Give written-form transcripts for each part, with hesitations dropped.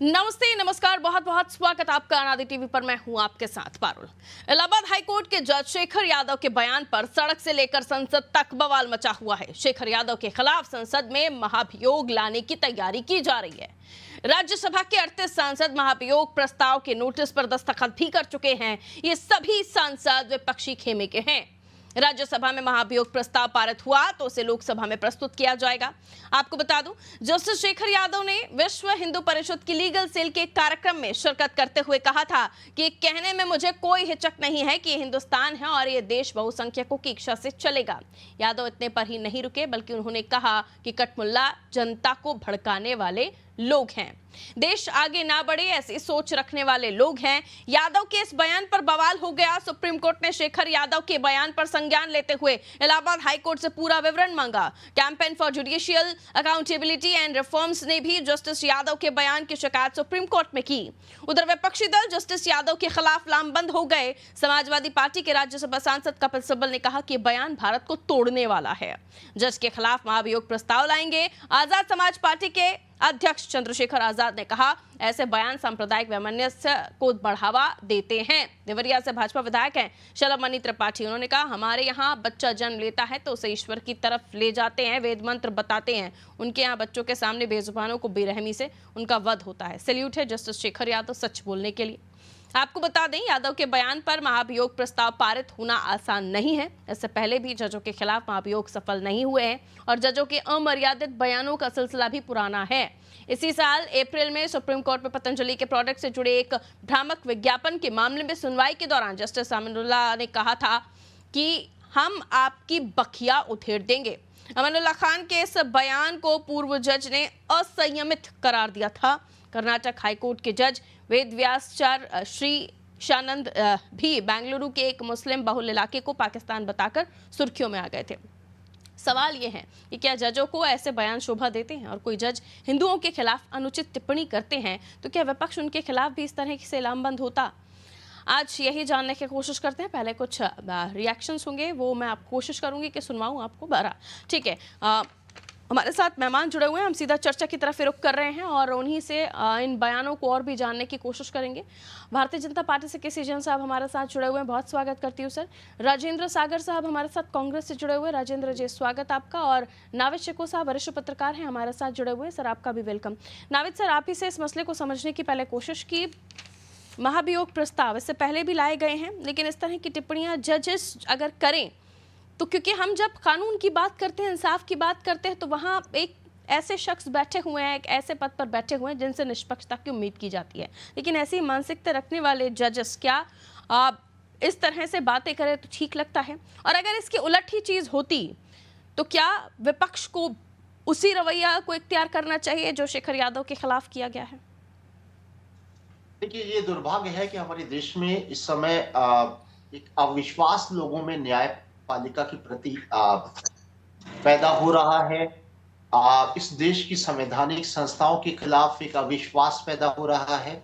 नमस्ते, नमस्कार, बहुत बहुत स्वागत आपका अनादि टीवी पर। मैं हूं आपके साथ पारुल। इलाहाबाद हाईकोर्ट के जज शेखर यादव के बयान पर सड़क से लेकर संसद तक बवाल मचा हुआ है। शेखर यादव के खिलाफ संसद में महाभियोग लाने की तैयारी की जा रही है। राज्यसभा के 38 सांसद महाभियोग प्रस्ताव के नोटिस पर दस्तखत भी कर चुके हैं। ये सभी सांसद विपक्षी खेमे के हैं। राज्यसभा में महाभियोग प्रस्ताव पारित हुआ तो उसे लोकसभा में प्रस्तुत किया जाएगा। आपको बता दूं, जस्टिस शेखर यादव ने विश्व हिंदू परिषद की लीगल सेल के कार्यक्रम में शिरकत करते हुए कहा था कि कहने में मुझे कोई हिचक नहीं है कि ये हिंदुस्तान है और ये देश बहुसंख्यकों की इच्छा से चलेगा। यादव इतने पर ही नहीं रुके, बल्कि उन्होंने कहा कि कटमुल्ला जनता को भड़काने वाले लोग हैं, देश आगे ना बढ़े ऐसी सोच रखने वाले लोग हैं। यादव के इस बयान पर बवाल हो गया। सुप्रीम कोर्ट ने शेखर यादव के बयान पर संज्ञान लेते हुए इलाहाबाद हाईकोर्ट से पूरा विवरण मांगा। Campaign for judicial accountability and reforms ने भी जस्टिस यादव के बयान की शिकायत सुप्रीम कोर्ट में की। उधर विपक्षी दल जस्टिस यादव के खिलाफ लामबंद हो गए। समाजवादी पार्टी के राज्यसभा सांसद कपिल सिब्बल ने कहा कि बयान भारत को तोड़ने वाला है। जज के खिलाफ महाभियोग प्रस्ताव लाएंगे। आजाद समाज पार्टी के अध्यक्ष चंद्रशेखर आजाद ने कहा, ऐसे बयान सांप्रदायिक वैमनस्य को बढ़ावा देते हैं। देवरिया से भाजपा विधायक हैं शलभमणि त्रिपाठी। उन्होंने कहा, हमारे यहाँ बच्चा जन्म लेता है तो उसे ईश्वर की तरफ ले जाते हैं, वेद मंत्र बताते हैं। उनके यहाँ बच्चों के सामने बेजुबानों को बेरहमी से उनका वध होता है। सैल्यूट है जस्टिस शेखर यादव सच बोलने के लिए। आपको बता दें, यादव के बयान पर महाभियोग प्रस्ताव पारित होना आसान नहीं है। इससे पहले भी जजों के खिलाफ महाभियोग सफल नहीं हुए हैं और जजों के अमर्यादित बयानों का सिलसिला भी पुराना है। इसी साल अप्रैल में सुप्रीम कोर्ट में पतंजलि के प्रोडक्ट से जुड़े एक भ्रामक विज्ञापन के मामले में सुनवाई के दौरान जस्टिस अमीनुल्लाह ने कहा था कि हम आपकी बखिया उधेड़ देंगे। अमीनुल्लाह खान के इस बयान को पूर्व जज ने असंयमित करार दिया था। कर्नाटक हाईकोर्ट के जज वेदव्यासचार्य श्री शानंद भी बेंगलुरु के एक मुस्लिम बहुल इलाके को पाकिस्तान बताकर सुर्खियों में आ गए थे। सवाल यह है कि क्या जजों को ऐसे बयान शोभा देते हैं, और कोई जज हिंदुओं के खिलाफ अनुचित टिप्पणी करते हैं तो क्या विपक्ष उनके खिलाफ भी इस तरह से लामबंद होता? आज यही जानने की कोशिश करते हैं। पहले कुछ रिएक्शंस होंगे, वो मैं आप कोशिश करूंगी कि सुनवाऊं आपको। बरा ठीक है, हमारे साथ मेहमान जुड़े हुए हैं। हम सीधा चर्चा की तरफ रुख कर रहे हैं और उन्हीं से इन बयानों को और भी जानने की कोशिश करेंगे। भारतीय जनता पार्टी से केसी जैन साहब हमारे साथ जुड़े हुए हैं, बहुत स्वागत करती हूँ सर। राजेंद्र सागर साहब हमारे साथ कांग्रेस से जुड़े हुए। राजेंद्र जी, स्वागत आपका। और नाविद शिको साहब वरिष्ठ पत्रकार हैं, हमारे साथ जुड़े हुए। सर, आपका भी वेलकम। नाविद सर, आप ही से इस मसले को समझने की पहले कोशिश की। महाभियोग प्रस्ताव इससे पहले भी लाए गए हैं, लेकिन इस तरह की टिप्पणियाँ जजेस अगर करें तो, क्योंकि हम जब कानून की बात करते हैं, इंसाफ की बात करते हैं, तो वहाँ एक ऐसे शख्स बैठे हुए हैं, एक ऐसे पद पर बैठे हुए हैं जिनसे निष्पक्षता की उम्मीद की जाती है। लेकिन ऐसी मानसिकता रखने वाले जजेस क्या इस तरह से बातें करें तो ठीक लगता है? और अगर इसकी उलट ही चीज़ होती तो क्या विपक्ष को उसी रवैया को इख्तियार करना चाहिए जो शेखर यादव के खिलाफ किया गया है? देखिए, ये दुर्भाग्य है कि हमारे देश में इस समय एक अविश्वास लोगों में न्यायपालिका के प्रति पैदा हो रहा है। इस देश की संवैधानिक संस्थाओं के खिलाफ एक अविश्वास पैदा हो रहा है,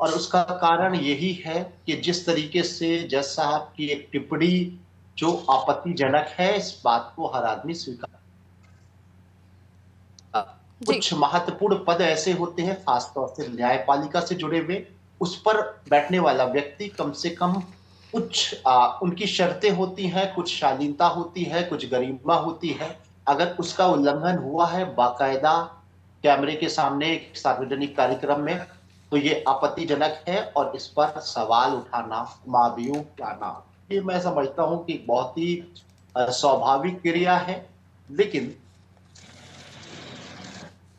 और उसका कारण यही है कि जिस तरीके से जज साहब की एक टिप्पणी जो आपत्तिजनक है, इस बात को हर आदमी स्वीकार। कुछ महत्वपूर्ण पद ऐसे होते हैं, खासतौर से न्यायपालिका से जुड़े हुए, उस पर बैठने वाला व्यक्ति कम से कम कुछ उनकी शर्तें होती हैं, कुछ शालीनता होती है, कुछ गरिमा होती है। अगर उसका उल्लंघन हुआ है बाकायदा कैमरे के सामने एक सार्वजनिक कार्यक्रम में, तो ये आपत्तिजनक है, और इस पर सवाल उठाना, महाभियोग लाना, ये मैं समझता हूं कि बहुत ही स्वाभाविक क्रिया है। लेकिन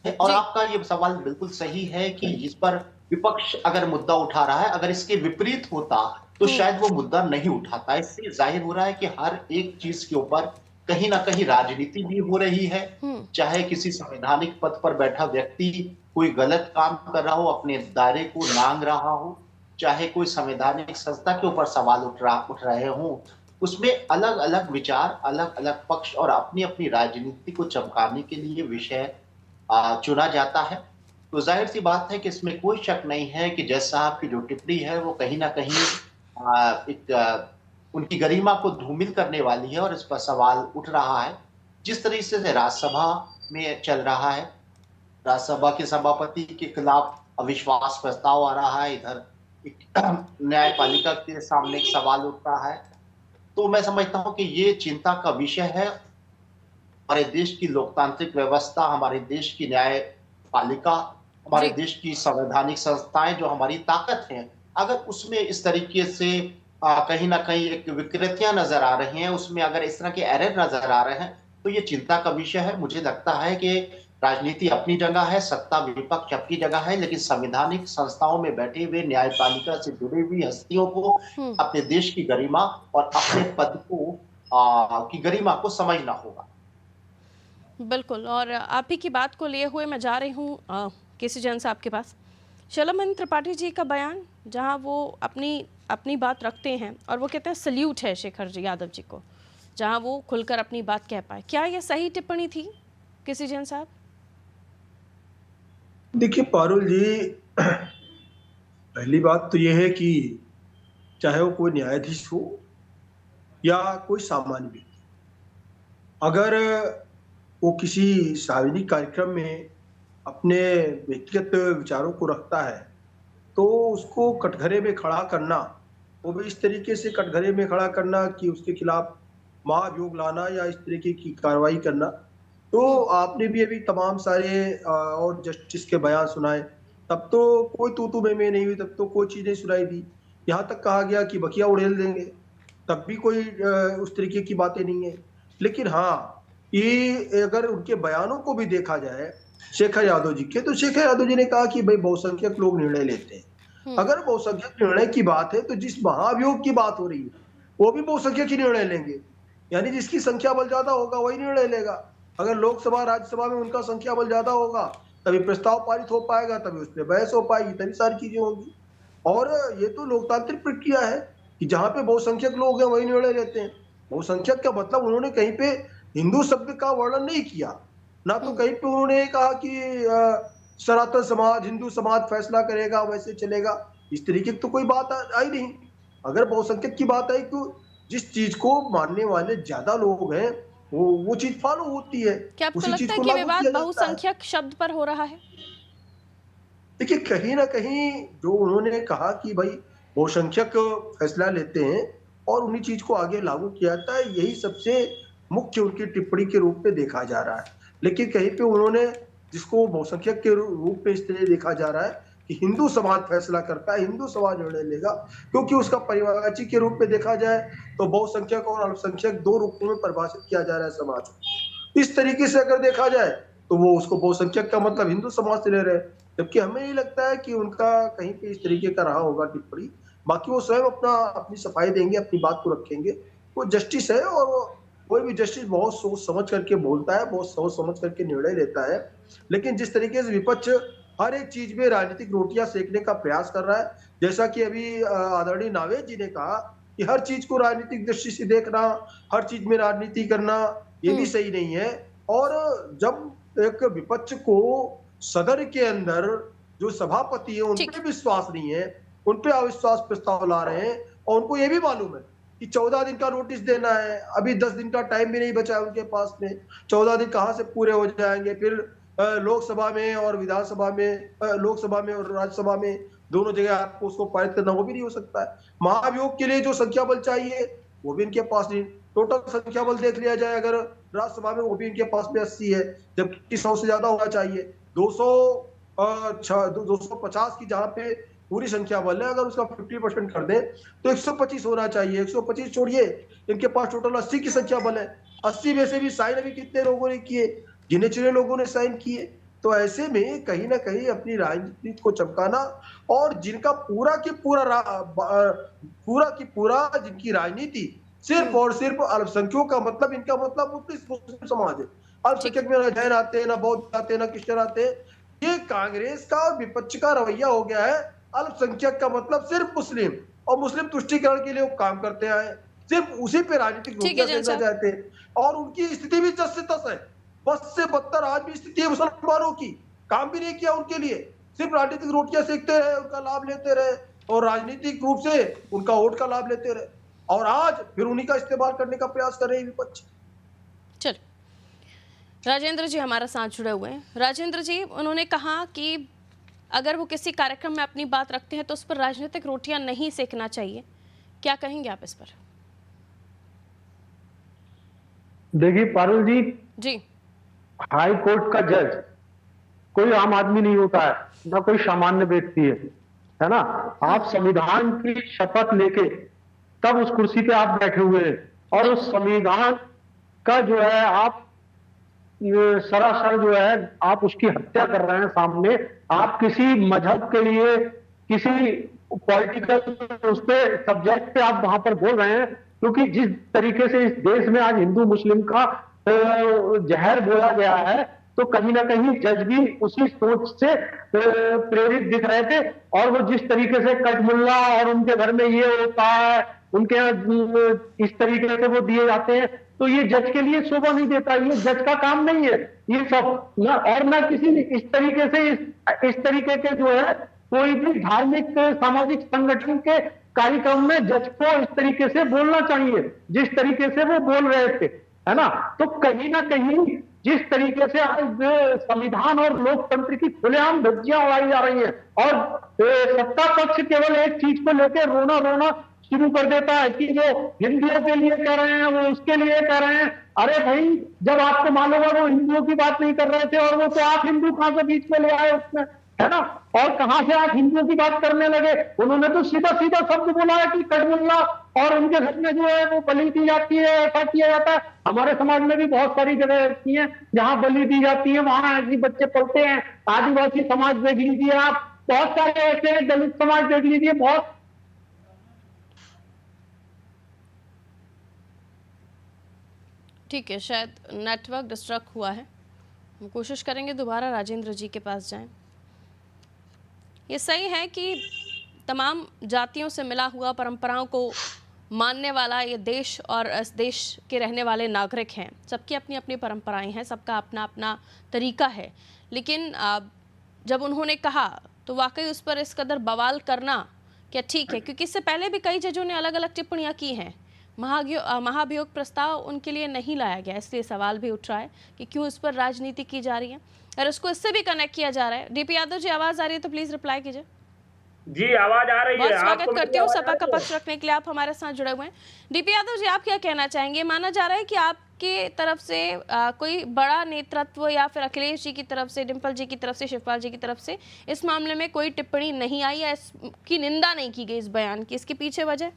और आपका ये सवाल बिल्कुल सही है कि इस पर विपक्ष अगर मुद्दा उठा रहा है, अगर इसके विपरीत होता तो शायद वो मुद्दा नहीं उठाता। इससे जाहिर हो रहा है कि हर एक चीज के ऊपर कहीं ना कहीं राजनीति भी हो रही है। चाहे किसी संवैधानिक पद पर बैठा व्यक्ति कोई गलत काम कर रहा हो, अपने दायरे को लांघ रहा हो, चाहे कोई संवैधानिक संस्था के ऊपर सवाल उठ रहे हो, उसमें अलग अलग विचार, अलग अलग पक्ष और अपनी अपनी राजनीति को चमकाने के लिए विषय चुना जाता है। तो जाहिर सी बात है कि इसमें कोई शक नहीं है कि जज साहब की जो टिप्पणी है वो कहीं ना कहीं उनकी गरिमा को धूमिल करने वाली है, और इस पर सवाल उठ रहा है। जिस तरीके से राज्यसभा में चल रहा है, राज्यसभा के सभापति के खिलाफ अविश्वास प्रस्ताव आ रहा है, इधर एक न्यायपालिका के सामने एक सवाल उठता है। तो मैं समझता हूँ कि ये चिंता का विषय है। हमारे देश की लोकतांत्रिक व्यवस्था, हमारे देश की न्यायपालिका, हमारे जी। देश की संवैधानिक संस्थाएं जो हमारी ताकत हैं, अगर उसमें इस तरीके से कहीं ना कहीं एक विकृतियां नजर आ रही हैं, उसमें अगर इस तरह के एरर नजर आ रहे हैं, तो ये चिंता का विषय है। मुझे लगता है कि राजनीति अपनी जगह है, सत्ता विपक्ष अपनी जगह है, लेकिन संवैधानिक संस्थाओं में बैठे हुए न्यायपालिका से जुड़ी हुई हस्तियों को हम्म। अपने देश की गरिमा और अपने पद को की गरिमा को समझना होगा। बिल्कुल, और आप ही की बात को लिए हुए मैं जा रही हूँ केसी जैन साहब के पास। शलमन त्रिपाठी जी का बयान, जहाँ वो अपनी अपनी बात रखते हैं और वो कहते हैं सल्यूट है शेखर जी यादव जी को, जहाँ वो खुलकर अपनी बात कह पाए। क्या ये सही टिप्पणी थी केसी जैन साहब? देखिए पारुल जी, पहली बात तो यह है कि चाहे वो कोई न्यायाधीश हो या कोई सामान्य व्यक्ति, अगर वो किसी सार्वजनिक कार्यक्रम में अपने व्यक्तिगत विचारों को रखता है, तो उसको कटघरे में खड़ा करना, वो भी इस तरीके से कटघरे में खड़ा करना कि उसके खिलाफ महाभियोग लाना या इस तरीके की कार्रवाई करना। तो आपने भी अभी तमाम सारे और जस्टिस के बयान सुनाए, तब तो कोई तू-तू मैं नहीं हुई, तब तो कोई चीज़ नहीं सुनाई दी। यहाँ तक कहा गया कि बखिया उड़ेल देंगे, तब भी कोई उस तरीके की बातें नहीं है। लेकिन हाँ, ये अगर उनके बयानों को भी देखा जाए शेखर यादव जी के, तो शेखर यादव जी ने कहा कि भाई बहुसंख्यक लोग निर्णय लेते हैं। अगर बहुसंख्यक निर्णय की बात है, तो जिस महाभियोग की बात हो रही है, वो भी बहुसंख्यक ही निर्णय लेंगे। यानी जिसकी संख्या बल ज्यादा होगा वही निर्णय लेगा। अगर लोकसभा राज्यसभा में उनका संख्या बल ज्यादा होगा, तभी प्रस्ताव पारित हो पाएगा, तभी उस पर बहस हो पाएगी, तभी सारी चीजें होंगी। और ये तो लोकतांत्रिक प्रक्रिया है कि जहां पे बहुसंख्यक लोग हैं वही निर्णय लेते हैं। बहुसंख्यक का मतलब उन्होंने कहीं पे हिंदू शब्द का वर्णन नहीं किया, ना तो कहीं पे उन्होंने कहा कि सनातन समाज, हिंदू समाज फैसला करेगा, वैसे चलेगा। इस तरीके की तो कोई बात आई नहीं। अगर बहुसंख्यक की बात आई, तो जिस चीज को मानने वाले ज्यादा लोग हैं, वो चीज फॉलो होती है, क्या आपको उसी चीज लगता है को कि लागू विवाद किया जाता है। बहुसंख्यक शब्द पर हो रहा है? देखिए कहीं ना कहीं जो उन्होंने कहा कि भाई बहुसंख्यक फैसला लेते हैं और उन्हीं चीज को आगे लागू किया जाता है, यही सबसे मुख्य उनकी टिप्पणी के रूप में देखा जा रहा है। लेकिन कहीं पे उन्होंने जिसको बहुसंख्यक के रूप में इस तरह देखा जा रहा है कि हिंदू समाज फैसला करता है, हिंदू समाज निर्णय लेगा, क्योंकि उसका परिवारवाची के रूप में देखा जाए तो बहुसंख्यक और अल्पसंख्यक दो रूपों में परिभाषित किया जा रहा है समाज को। इस तरीके से अगर देखा जाए तो वो उसको बहुसंख्यक का मतलब हिंदू समाज से ले रहे हैं, जबकि हमें नहीं लगता है कि उनका कहीं पे इस तरीके का रहा होगा टिप्पणी। बाकी वो स्वयं अपनी सफाई देंगे, अपनी बात को रखेंगे। वो जस्टिस है और वो कोई भी जस्टिस बहुत सोच समझ करके बोलता है, बहुत सोच समझ करके निर्णय लेता है। लेकिन जिस तरीके से विपक्ष हर एक चीज में राजनीतिक रोटियां सेकने का प्रयास कर रहा है, जैसा कि अभी आदरणीय नावेद जी ने कहा कि हर चीज को राजनीतिक दृष्टि से देखना, हर चीज में राजनीति करना, ये भी सही नहीं है। और जब एक विपक्ष को सदन के अंदर जो सभापति है उन ठीक पे है। विश्वास नहीं है, उन पे अविश्वास प्रस्ताव ला रहे हैं, और उनको ये भी मालूम है कि 14 दिन का नोटिस देना है, अभी 10 दिन का टाइम भी नहीं बचा है उनके पास में। 14 दिन कहाँ से पूरे हो जाएंगे? फिर लोकसभा में और विधानसभा में, लोकसभा में और राज्यसभा में दोनों जगह आपको उसको पारित करना, वो भी नहीं हो सकता है। महाभियोग के लिए जो संख्या बल चाहिए वो भी इनके पास नहीं। टोटल संख्या बल देख लिया जाए अगर राज्यसभा में, वो भी इनके पास में 80 है, जबकि 100 से ज्यादा होना चाहिए। 250 की जहां पे पूरी संख्या बल है, अगर उसका 50% कर दें तो 125 होना चाहिए। 125 छोड़िए, इनके पास टोटल 80 की संख्या बल है। 80 में से भी साइन अभी कितने लोगों ने किए? गिने चुने लोगों ने साइन किए। तो ऐसे में कहीं ना कहीं अपनी राजनीति को चमकाना, और जिनका पूरा की पूरा जिनकी राजनीति सिर्फ और सिर्फ अल्पसंख्यकों का मतलब, इनका मतलब मुस्लिम समाज है। अल्पसंख्यक में ना जैन आते हैं, ना बौद्ध आते हैं, ना क्रिश्चियन आते हैं। ये कांग्रेस का और विपक्ष का रवैया हो गया है। अल्पसंख्यक का मतलब सिर्फ मुस्लिम, और मुस्लिम तुष्टिकरण के लिए वो काम करते आए, सिर्फ उसी पे राजनीतिक ठीक है रोटियां जैन सेकना साहब। चाहते हैं। और उनकी स्थिति भी 10 से 10 है, 10 से बदतर आज भी स्थिति है मुसलमानों की। काम भी नहीं किया उनके लिए, सिर्फ राजनीतिक रोटियां सेकते रहे, उनका लाभ लेते रहे, और राजनीतिक रूप से उनका वोट का लाभ लेते रहे, और आज फिर उन्हीं का इस्तेमाल करने का प्रयास कर रहे हैं विपक्ष। चल, राजेंद्र जी हमारा साथ जुड़े हुए हैं। राजेंद्र जी, उन्होंने कहा कि अगर वो किसी कार्यक्रम में अपनी बात रखते हैं तो उस पर राजनीतिक रोटियां नहीं सेकना चाहिए, क्या कहेंगे आप इस पर? देखिए पारुल जी, जी हाई कोर्ट का जज कोई आम आदमी नहीं होता है, ना कोई सामान्य व्यक्ति है ना। आप संविधान की शपथ लेके तब उस कुर्सी पे आप बैठे हुए हैं, और उस संविधान का जो है आप सरासर जो है आप उसकी हत्या कर रहे हैं सामने। आप किसी मजहब के लिए, किसी पॉलिटिकल उस पे सब्जेक्ट पे आप वहां पर बोल रहे हैं, क्योंकि जिस तरीके से इस देश में आज हिंदू मुस्लिम का जहर बोला गया है, तो कहीं ना कहीं जज भी उसी सोच से प्रेरित दिख रहे थे। और वो जिस तरीके से कटमुल्ला और उनके घर में ये होता है, उनके इस तरीके से वो दिए जाते हैं, तो ये जज के लिए शोभा नहीं देता। ये जज का काम नहीं है ये सब ना, और ना किसी इस तरीके से इस तरीके के जो है कोई भी धार्मिक सामाजिक संगठन के कार्यक्रम में जज को इस तरीके से बोलना चाहिए जिस तरीके से वो बोल रहे थे, है ना। तो कहीं ना कहीं जिस तरीके से आज संविधान और लोकतंत्र की खुलेआम धज्जियां उड़ाई जा रही हैं, और सत्ता पक्ष केवल एक चीज को लेकर रोना शुरू कर देता है कि वो हिंदुओं के लिए कह रहे हैं, वो उसके लिए कह रहे हैं। अरे भाई, जब आपको मालूम है वो हिंदुओं की बात नहीं कर रहे थे, और वो तो आप हिंदू कहां से बीच में ले आए उसमें, है ना। और कहां से आप हिंदुओं की बात करने लगे? उन्होंने तो सीधा शब्द बोला है कि कटमुल्ला और उनके घर में जो है वो बलि दी जाती है, ऐसा किया जाता है। हमारे समाज में भी बहुत सारी जगह ऐसी हैं जहां बलि दी जाती है, वहां ऐसे बच्चे पलते हैं। आदिवासी समाज देख लीजिए आप, बहुत सारे ऐसे हैं, दलित समाज देख लीजिए, बहुत। ठीक है, शायद नेटवर्क डिस्ट्रक्ट हुआ है, हम कोशिश करेंगे दोबारा राजेंद्र जी के पास जाएं। ये सही है कि तमाम जातियों से मिला हुआ, परंपराओं को मानने वाला ये देश और इस देश के रहने वाले नागरिक हैं। सबकी अपनी अपनी परंपराएं हैं, सबका अपना अपना तरीका है। लेकिन जब उन्होंने कहा तो वाकई उस पर इस कदर बवाल करना क्या ठीक है? क्योंकि इससे पहले भी कई जजों ने अलग अलग टिप्पणियां की हैं। महाभियोग प्रस्ताव उनके लिए नहीं लाया गया, इसलिए सवाल भी उठ रहा है कि क्यों इस पर राजनीति की जा रही है, और इसको इससे भी कनेक्ट किया जा रहा है। डीपी यादव जी, आवाज आ रही है तो प्लीज रिप्लाई कीजिए। जी आवाज आ रही है। बहुत स्वागत करती हूँ सपा का पक्ष रखने के लिए, आप हमारे साथ जुड़े हुए हैं। डीपी यादव जी, आप क्या कहना चाहेंगे? माना जा रहा है कि आपके तरफ से कोई बड़ा नेतृत्व या फिर अखिलेश जी की तरफ से, डिम्पल जी की तरफ से, शिवपाल जी की तरफ से इस मामले में कोई टिप्पणी नहीं आई या इसकी निंदा नहीं की गई इस बयान की, इसके पीछे वजह?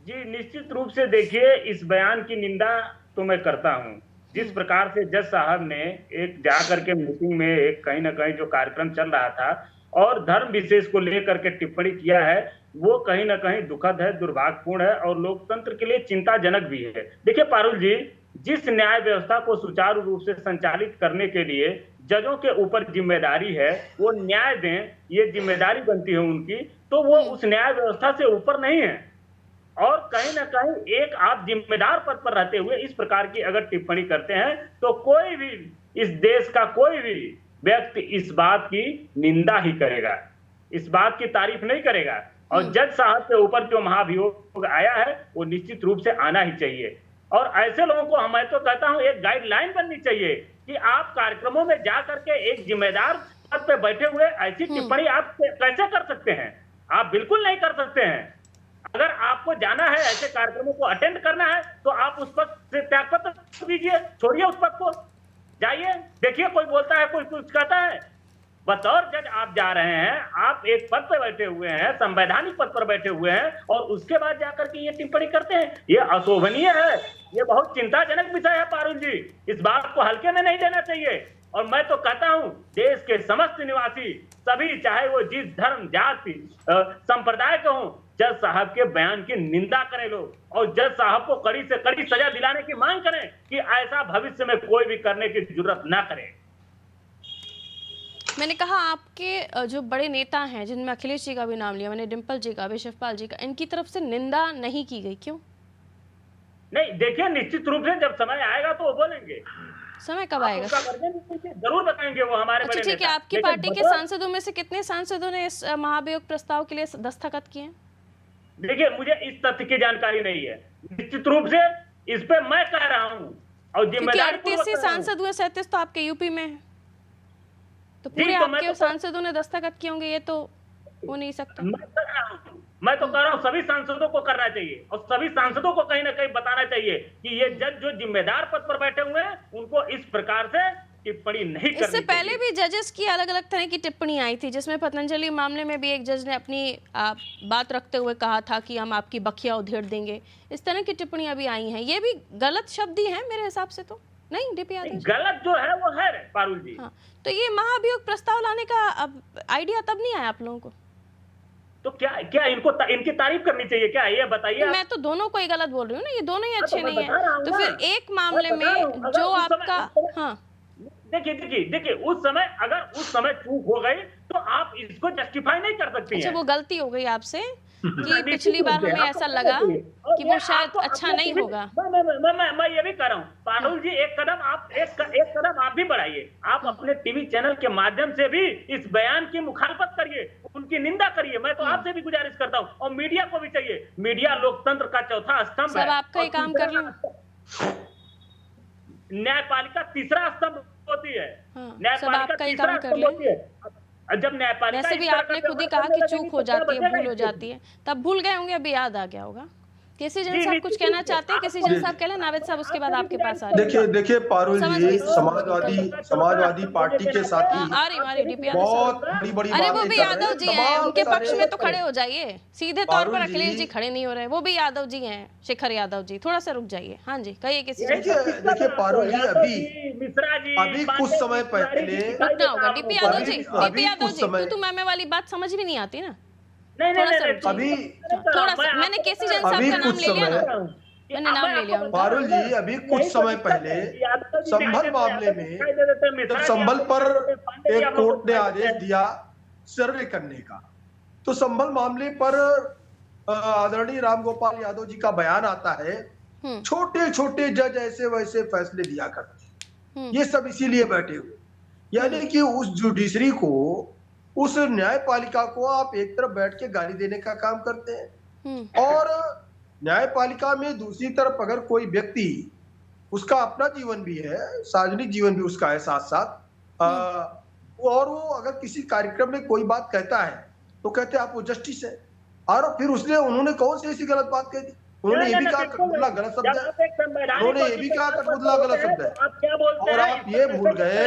जी निश्चित रूप से देखिए, इस बयान की निंदा तो मैं करता हूं। जिस प्रकार से जज साहब ने एक जाकर के मीटिंग में एक कहीं ना कहीं जो कार्यक्रम चल रहा था और धर्म विशेष को लेकर के टिप्पणी किया है, वो कहीं ना कहीं दुखद है, दुर्भाग्यपूर्ण है और लोकतंत्र के लिए चिंताजनक भी है। देखिए पारुल जी, जिस न्याय व्यवस्था को सुचारू रूप से संचालित करने के लिए जजों के ऊपर जिम्मेदारी है, वो न्याय दें, ये जिम्मेदारी बनती है उनकी, तो वो उस न्याय व्यवस्था से ऊपर नहीं है। और कहीं ना कहीं एक आप जिम्मेदार पद पर रहते हुए इस प्रकार की अगर टिप्पणी करते हैं तो कोई भी इस देश का कोई भी व्यक्ति इस बात की निंदा ही करेगा, इस बात की तारीफ नहीं करेगा। और जज साहब के ऊपर जो महाभियोग आया है वो निश्चित रूप से आना ही चाहिए। और ऐसे लोगों को मैं तो कहता हूं एक गाइडलाइन बननी चाहिए कि आप कार्यक्रमों में जा करके एक जिम्मेदार पद पे बैठे हुए ऐसी टिप्पणी आप कैसे कर सकते हैं? आप बिल्कुल नहीं कर सकते हैं। अगर आपको जाना है ऐसे कार्यक्रमों को अटेंड करना है तो आप उस पद से त्यागपत्र दीजिए, छोड़िए उस पद को, जाइए, देखिए कोई बोलता है, कोई कुछ कहता है। बतौर जज आप जा रहे हैं, आप एक पद पर बैठे हुए हैं, संवैधानिक पद पर बैठे हुए हैं, और उसके बाद जाकर के ये टिप्पणी करते हैं, ये अशोभनीय है, ये बहुत चिंताजनक विषय है पारुल जी। इस बात को हल्के में नहीं लेना चाहिए। और मैं तो कहता हूं देश के समस्त निवासी सभी, चाहे वो जिस धर्म जाति संप्रदाय के हों, जज साहब के बयान की निंदा करें लोग, और जज साहब को कड़ी से कड़ी सजा दिलाने की मांग करें कि ऐसा भविष्य में कोई भी करने की जरूरत ना करे। मैंने कहा आपके जो बड़े नेता हैं, जिनमें अखिलेश जी का भी नाम लिया मैंने, डिम्पल जी का भी, शिवपाल जी का, इनकी तरफ से निंदा नहीं की गई, क्यों? नहीं देखिए, निश्चित रूप से जब समय आएगा तो वो बोलेंगे। समय कब आएगा? जरूर बताएंगे वो हमारे। अच्छा ठीक है, आपकी पार्टी के सांसदों में से कितने सांसदों ने इस महाभियोग प्रस्ताव के लिए दस्तखत किए हैं? देखिए मुझे इस तथ्य की जानकारी नहीं है, निश्चित रूप से इस पे मैं कह रहा हूं और जिम्मेदारी 38 सांसद हुए, 37 तो आपके यूपी में है। तो पूरे जी, तो मैं आपके तो सांसदों ने दस्तखत किए होंगे, ये तो हो नहीं सकता। मैं तो कह रहा हूँ सभी सांसदों को करना चाहिए और सभी सांसदों को कहीं ना कहीं बताना चाहिए कि ये जज जो जिम्मेदार पद पर बैठे हुए हैं उनको इस प्रकार से टिप्पणी नहीं करनी इससे पहले चाहिए। भी जजेस की अलग अलग तरह की टिप्पणी आई थी, जिसमें पतंजलि मामले में भी एक जज ने अपनी बात रखते हुए कहा था कि हम आपकी बखिया उधेड़ देंगे। इस तरह की टिप्पणियां भी आई हैं, ये भी गलत शब्द ही हैं मेरे हिसाब से। तो नहीं डीपी यादव जी? गलत जो है वो है पारुल जी। हाँ, तो ये महाभियोग प्रस्ताव लाने का अब आइडिया तब नहीं आया आप लोगों को? तो क्या इनकी तारीफ करनी चाहिए क्या, ये बताइए आप। मैं तो दोनों को ही गलत बोल रही हूँ ना, ये दोनों ही हाँ, तो अच्छे मैं नहीं बता रहा है। हूँ तो ना। फिर एक मामले मैं बता रहा हूँ, में अगर जो उस समय- आपका हाँ देखिए अगर उस समय चूक हो गई तो आप इसको जस्टिफाई नहीं कर सकती अच्छा, हैं। वो गलती हो गई आपसे कि निश्चित पिछली रूप बार से, हमें आपको ऐसा पता लगा चाहिए। और कि ये वो शायद आपको अच्छा अपने नहीं टीवी होगा। मैं ये भी कह रहा हूँ पारुल जी, एक कदम आप भी बढ़ाइए। आप अपने टीवी चैनल के माध्यम से भी इस बयान की मुखालफत करिए, उनकी निंदा करिए। मैं तो आपसे भी गुजारिश करता हूँ और मीडिया को भी चाहिए। मीडिया लोकतंत्र का चौथा स्तंभ है। सब आपका ही और काम कर लें। न्यायपालिका तीसरा स्तंभ होती है। हाँ, सब न्यायपालिका आपका ही तीसरा काम कर स्तंभ लें। होती है। जब न्यायपालिका वैसे भी इस तरह आपने का खुद ही व्यवहार कहा कि करने चूक लगेगी हो तो क्या जाती है, बचेगा भूल हो इससे? जाती है। तब भूल गए होंगे, अभी याद आ गया होगा। केसी जैन जी, साहब निश्चित कुछ कहना रूप से। चाहते हैं? केसी जैन साहब कह लें, नावेद साहब उसके बाद आपके पास आ रहे हैं। देखिए पारुल समझ जी, गई। समाजवादी पार्टी के साथ ही आ रही डीपी यादव बहुत साहब। बड़ी अरे वो बातें भी कर रहे यादव हैं। जी हैं, तमाम उनके सारे- पक्ष में तो खड़े हो जाइए। सीधे तौर पर पारुल अखिलेश जी जी खड़े नहीं हो रहे, वो भी यादव जी हैं, शेखर यादव जी। थोड़ा सा रुक जाइए। हाँ जी, कहिए केसी जैन साहब। देखिए पारुल जी, मिश्रा जी, अभी कुछ समय पहले रुकना होगा डीपी यादव जी। अभी डीपी यादव कुछ जी, समय- तू मैमे वाली बात समझ भी नहीं आती ना। नहीं थोड़ा सा नहीं रुक जाइए। अभी थोड़ा सा मैंने केसी जैन साहब अभी का नाम कुछ ले लिया ना, समय- मैंने नाम ले लिया उनका। पारुल जी, अभी कुछ समय पहले संभल मामले में जब संभल पर एक कोर्ट ने आदेश दिया सर्वे करने का, तो संभल मामले पर आदरणीय रामगोपाल यादव जी का बयान आता है, छोटे छोटे जज ऐसे वैसे फैसले दिया करते, ये सब इसीलिए बैठे हुए। यानी कि उस जुडिशरी को, उस न्यायपालिका को आप एक तरफ बैठ के गाली देने का काम करते हैं, और न्यायपालिका में दूसरी तरफ अगर कोई व्यक्ति, उसका अपना जीवन भी है, सार्वजनिक जीवन भी उसका है साथ साथ, और वो अगर किसी कार्यक्रम में कोई बात कहता है तो कहते हैं आप वो जस्टिस है, और फिर उन्होंने कौन सी ऐसी गलत बात कह दी? उन्होंने ये भी कहा कठपुतला गलत शब्द है, उन्होंने ये भी कहा कठपुतला गलत शब्द है, आप क्या बोलते और आप ये भूल गए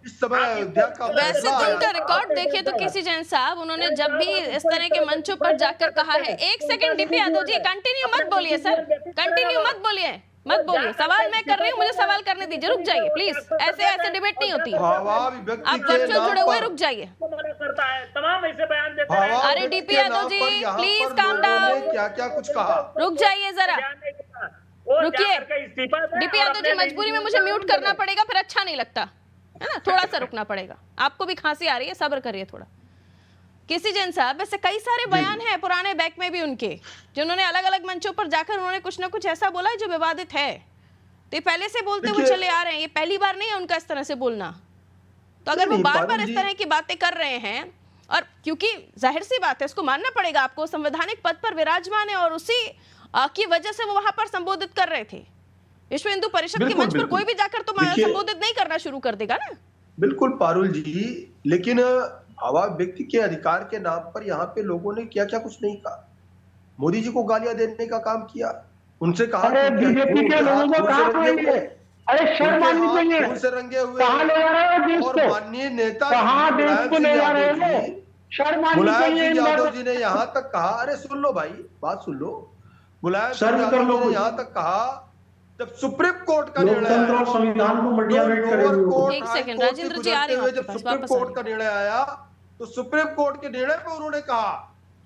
इस समय अयोध्या का वैसे फैसला तो आया। उनका रिकॉर्ड देखिए तो केसी जैन साहब, उन्होंने जब भी इस तरह के मंचों पर जाकर कहा है। एक सेकंड डीपी यादव जी, कंटिन्यू मत बोलिए सर, कंटिन्यू मत बोलिए, मत बोलिए। सवाल मैं कर रही हूँ, मुझे सवाल करने दीजिए। रुक जाइए प्लीज, ऐसे डिबेट नहीं होती। आप वर्चुअल जुड़े हुए, रुक जाइए। करता है, तमाम ऐसे बयान देते हैं। अरे DP Yadav ji, please calm down. क्या क्या कुछ कहा, रुक जाइए जरा, रुकिए। डीपी यादव जी, मजबूरी में मुझे म्यूट करना पड़ेगा, फिर अच्छा नहीं लगता है ना। थोड़ा सा रुकना पड़ेगा, आपको भी खांसी आ रही है, सब्र करिए थोड़ा। केसी जैन साहब, वैसे कई सारे बयान हैं पुराने बैक में भी उनके, जिन्होंने अलग अलग मंचों पर जाकर उन्होंने कुछ ना कुछ ऐसा बोला है जो विवादित है। तो ये पहले से बोलते हुए चले आ रहे हैं, ये पहली बार नहीं है उनका इस तरह से बोलना। तो अगर वो बार बार इस तरह की बातें कर रहे हैं, और क्योंकि जाहिर सी बात है, इसको मानना पड़ेगा आपको, संवैधानिक पद पर विराजमान है और उसी की वजह से वो वहां पर संबोधित कर रहे थे। विश्व हिंदू परिषद के मंच पर कोई भी जाकर तो संबोधित नहीं करना शुरू कर देगा ना। बिल्कुल पारुल जी, लेकिन हवा व्यक्ति के अधिकार के नाम पर यहाँ पे लोगों ने क्या क्या कुछ नहीं कहा। मोदी जी को गालियां देने का काम किया, उनसे कहा बीजेपी के लोगों को कहा था, अरे शर्म आनी चाहिए, उनसे रंगे हुए कहाँ ले जा रहे हो देश और को, माननीय नेता कहाँ देश को ले जा रहे हो? शर्म आनी मुलायम चाहिए। सिंह यादव जी ने यहाँ तक कहा, अरे सुन लो भाई, बात सुन लो। मुलायम सिंह यादव जी ने यहाँ तक कहा, जब सुप्रीम कोर्ट का निर्णय आया, संविधान को मडियामेट करे। एक सेकंड राजेंद्र जी आ रहे हैं, जब सुप्रीम कोर्ट का निर्णय आया, तो सुप्रीम कोर्ट के निर्णय पर उन्होंने कहा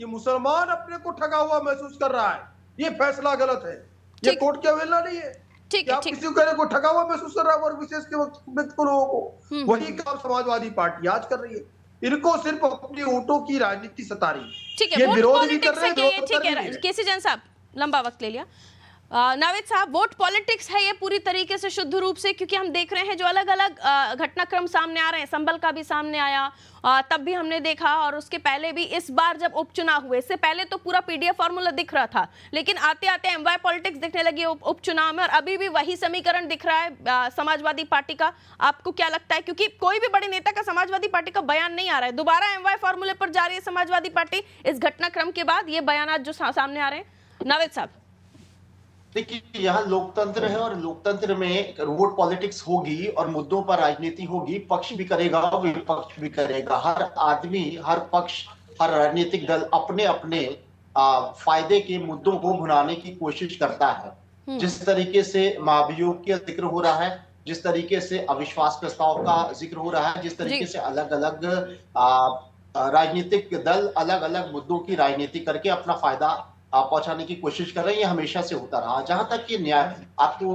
कि मुसलमान अपने को ठगा हुआ महसूस कर रहा है, ये फैसला गलत है, ये कोर्ट की अवहेलना नहीं है। ठीक है, किसी को ठगा हुआ महसूस कर रहा है, और विशेष के व्यक्ति को, लोगों को, वही काम समाजवादी पार्टी आज कर रही है। इनको सिर्फ अपनी वोटों की राजनीति सता रही है। ठीक है, ये वोट विरोध भी कर पॉलिटिक्स रहे है हैं, ठीक है। केसी जैन साहब, लंबा वक्त ले लिया। नावेद साहब, वोट पॉलिटिक्स है ये पूरी तरीके से शुद्ध रूप से, क्योंकि हम देख रहे हैं जो अलग अलग घटनाक्रम सामने आ रहे हैं। संभल का भी सामने आया, तब भी हमने देखा, और उसके पहले भी इस बार जब उपचुनाव हुए, इससे पहले तो पूरा पीडीएफ फॉर्मूला दिख रहा था, लेकिन आते आते एमवाई पॉलिटिक्स दिखने लगी उपचुनाव में, और अभी भी वही समीकरण दिख रहा है समाजवादी पार्टी का। आपको क्या लगता है, क्योंकि कोई भी बड़े नेता का समाजवादी पार्टी का बयान नहीं आ रहा है, दोबारा एमवाई फॉर्मूले पर जा रही है समाजवादी पार्टी इस घटनाक्रम के बाद, ये बयान जो सामने आ रहे हैं? नावेद साहब, देखिए, यहाँ लोकतंत्र है और लोकतंत्र में वोट पॉलिटिक्स होगी और मुद्दों पर राजनीति होगी। पक्ष भी करेगा, विपक्ष भी करेगा। हर आदमी, हर पक्ष, हर राजनीतिक दल अपने अपने फायदे के मुद्दों को भुनाने की कोशिश करता है। जिस तरीके से महाभियोग का जिक्र हो रहा है, जिस तरीके से अविश्वास प्रस्ताव का जिक्र हो रहा है, जिस तरीके से अलग अलग राजनीतिक दल अलग अलग मुद्दों की राजनीति करके अपना फायदा पहुंचाने की कोशिश कर रहे हैं, ये हमेशा से होता रहा। जहां तक कि न्याय, आपको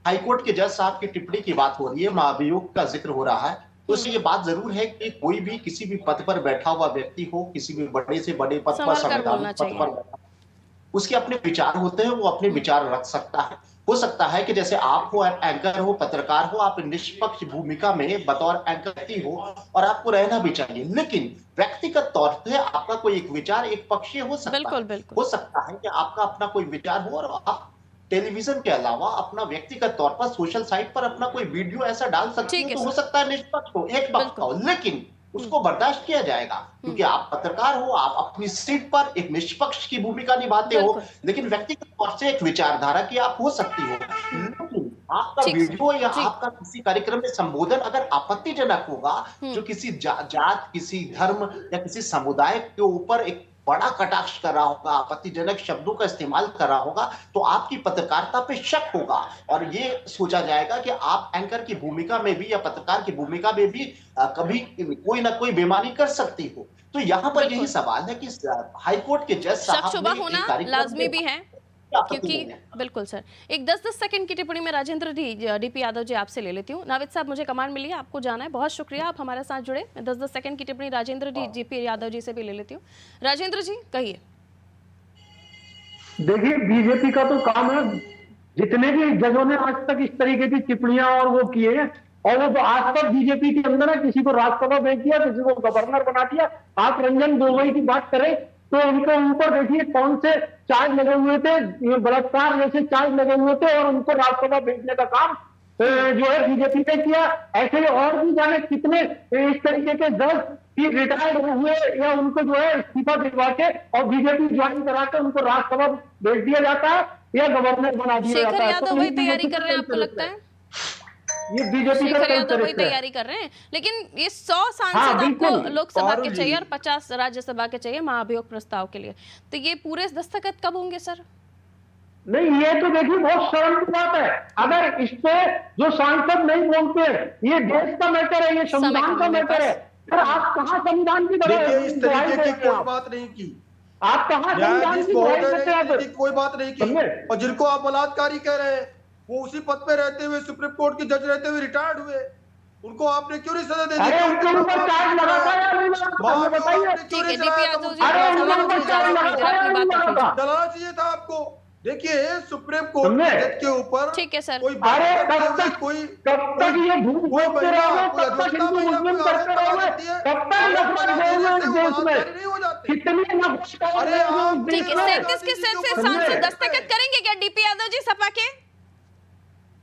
हाईकोर्ट के जज साहब की टिप्पणी की बात हो रही है, महाभियोग का जिक्र हो रहा है, तो इससे ये बात जरूर है कि कोई भी किसी भी पद पर बैठा हुआ व्यक्ति हो, किसी भी बड़े से बड़े पद पर, संवैधानिक पद पर बैठा, उसके अपने विचार होते हैं, वो अपने विचार रख सकता है। हो सकता है कि जैसे आप हो, एंकर हो, पत्रकार हो, आप निष्पक्ष भूमिका में बतौर एंकर हो और आपको रहना भी चाहिए, लेकिन व्यक्तिगत तौर पे आपका कोई एक विचार एक पक्षीय हो सकता है। हो सकता है कि आपका अपना कोई विचार हो और आप टेलीविजन के अलावा अपना व्यक्तिगत तौर पर सोशल साइट पर अपना कोई वीडियो ऐसा डाल सकते हो, तो हो सकता है निष्पक्ष हो, एक पक्ष हो, लेकिन उसको बर्दाश्त किया जाएगा, क्योंकि आप पत्रकार हो, आप अपनी सीट पर एक निष्पक्ष की भूमिका निभाते हो, लेकिन व्यक्तिगत तौर से एक विचारधारा की आप हो सकती हो। लेकिन आपका वीडियो या आपका किसी कार्यक्रम में संबोधन अगर आपत्तिजनक होगा, जो किसी जात, किसी धर्म या किसी समुदाय के ऊपर एक बड़ा कटाक्ष कर रहा होगा, आपत्तिजनक शब्दों का इस्तेमाल कर रहा होगा, तो आपकी पत्रकारिता पे शक होगा और ये सोचा जाएगा कि आप एंकर की भूमिका में भी या पत्रकार की भूमिका में भी कभी कोई ना कोई बेईमानी कर सकती हो। तो यहाँ पर यही सवाल है कि हाईकोर्ट के जज साहब ने होना लाजमी भी है, क्योंकि बिल्कुल सर, एक 10-10 सेकंड की टिप्पणी में राजेंद्र डीपी यादव जी आपसे ले लेती हूँ। नावेद साहब, मुझे कमांड मिली है, आपको जाना है, बहुत शुक्रिया, आप हमारे साथ जुड़े। मैं 10-10 सेकंड की टिप्पणी राजेंद्र डीपी यादव जी से भी ले लेती हूँ। राजेंद्र जी, कहिए। देखिए, बीजेपी का तो काम है, जितने भी जजों ने आज तक इस तरीके की टिप्पणियां और वो किए हैं, और वो आज तक बीजेपी के अंदर है, किसी को राज्यसभा भेज दिया, किसी को गवर्नर बना दिया। आप रंजन गोगोई की बात करें तो उनके ऊपर देखिए कौन से चार्ज लगे हुए थे, बलात्कार जैसे चार्ज लगे हुए थे, और उनको राज्यसभा भेजने का काम जो है बीजेपी ने किया। ऐसे और भी जाने कितने इस तरीके के जज रिटायर्ड हुए या उनको जो है इस्तीफा दिलवा के और बीजेपी ज्वाइन करा के उनको राज्यसभा भेज दिया जाता है या गवर्नर बना दिया जाता है। शेखर यादव वही तैयारी कर रहे हैं, आपको लगता है? ये बीजेपी का वही तैयारी कर रहे हैं, लेकिन ये 100 सांसद आपको लोकसभा के चाहिए और 50 राज्यसभा के चाहिए महाभियोग प्रस्ताव के लिए, तो ये पूरे दस्तखत कब होंगे सर? नहीं, ये तो देखिए बहुत शर्म की बात है, अगर इस पे जो सांसद नहीं बोलते, ये देश का मैटर है, ये संविधान का मैटर है, फिर आप कहाँ संविधान की इस तरीके की कोई बात नहीं की, आप कहाँ संविधान की कोई बात नहीं की, और जिनको आप बलात्कारी कह रहे हैं वो उसी पद पे रहते हुए, सुप्रीम कोर्ट के जज रहते हुए रिटायर्ड हुए, उनको आपने क्यों नहीं सजा दे दी? अरे उनके ऊपर चार्ज लगाता है या नहीं लगाता, बताइए। ठीक है, डीपी यादव जी, अरे उनके ऊपर चार्ज लगाता है या नहीं लगाता? चलाना चाहिए था आपको। देखिए, सुप्रीम कोर्ट के जज के ऊपर ठीक है सर, कोई अरे कब तक ये झूठ बोलते रहोगे, कब तक हिंदू मुस्लिम करते रहोगे, कब तक नफरत रहेगी इस देश में? कितनी नफरत रहेगी? ठीक है, 37 के सेट से सांसद दस्तखत करेंगे क्या डीपी यादव जी? सपा के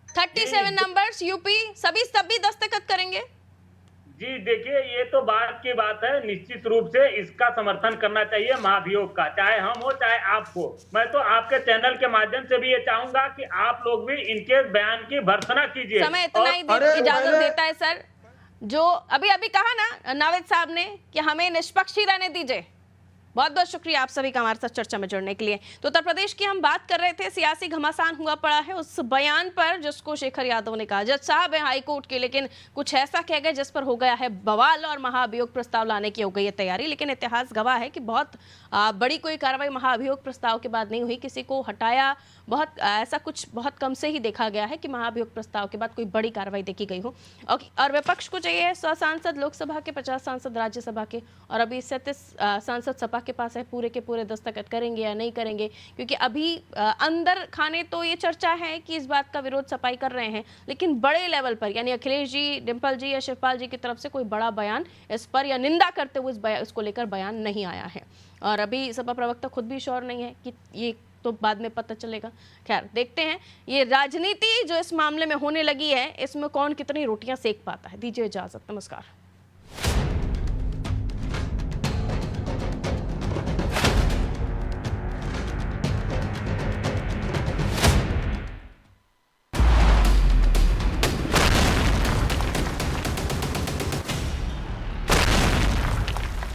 37 नंबर्स यूपी सभी दस्तखत करेंगे? जी देखिए, ये तो बात की बात है, निश्चित रूप से इसका समर्थन करना चाहिए महाभियोग का, चाहे हम हो चाहे आप हो। मैं तो आपके चैनल के माध्यम से भी ये चाहूंगा कि आप लोग भी इनके बयान की भर्त्सना कीजिए। समय इतना ही इजाजत देता है सर, जो अभी कहा ना नावेद साहब ने कि हमें निष्पक्ष ही रहने दीजिए। बहुत बहुत शुक्रिया आप सभी का हमारे साथ चर्चा में जुड़ने के लिए। तो उत्तर प्रदेश की हम बात कर रहे थे, सियासी घमासान हुआ पड़ा है उस बयान पर जिसको शेखर यादव ने कहा। जज साहब है हाई कोर्ट के, लेकिन कुछ ऐसा कह गए जिस पर हो गया है बवाल और महाभियोग प्रस्ताव लाने की हो गई है तैयारी। लेकिन इतिहास गवाह है कि बहुत बड़ी कोई कार्रवाई महाभियोग प्रस्ताव के बाद नहीं हुई, किसी को हटाया, बहुत ऐसा कुछ बहुत कम से ही देखा गया है कि महाभियोग प्रस्ताव के बाद कोई बड़ी कार्रवाई देखी गई हो। और विपक्ष को चाहिए 100 सांसद लोकसभा के, 50 सांसद राज्यसभा के, और अभी 37 सांसद सपा के पास है पूरे के पूरे दस्तखत करेंगे या नहीं करेंगे, क्योंकि अभी अंदर खाने तो ये चर्चा है कि इस बात का विरोध सपाई कर रहे हैं, लेकिन बड़े लेवल पर यानी अखिलेश जी, डिम्पल जी या शिवपाल जी की तरफ से कोई बड़ा बयान इस पर या निंदा करते हुए इसको लेकर बयान नहीं आया है। और अभी सपा प्रवक्ता खुद भी श्योर नहीं है कि ये तो बाद में पता चलेगा। खैर देखते हैं ये राजनीति जो इस मामले में होने लगी है, इसमें कौन कितनी रोटियां सेक पाता है। दीजिए इजाजत, नमस्कार।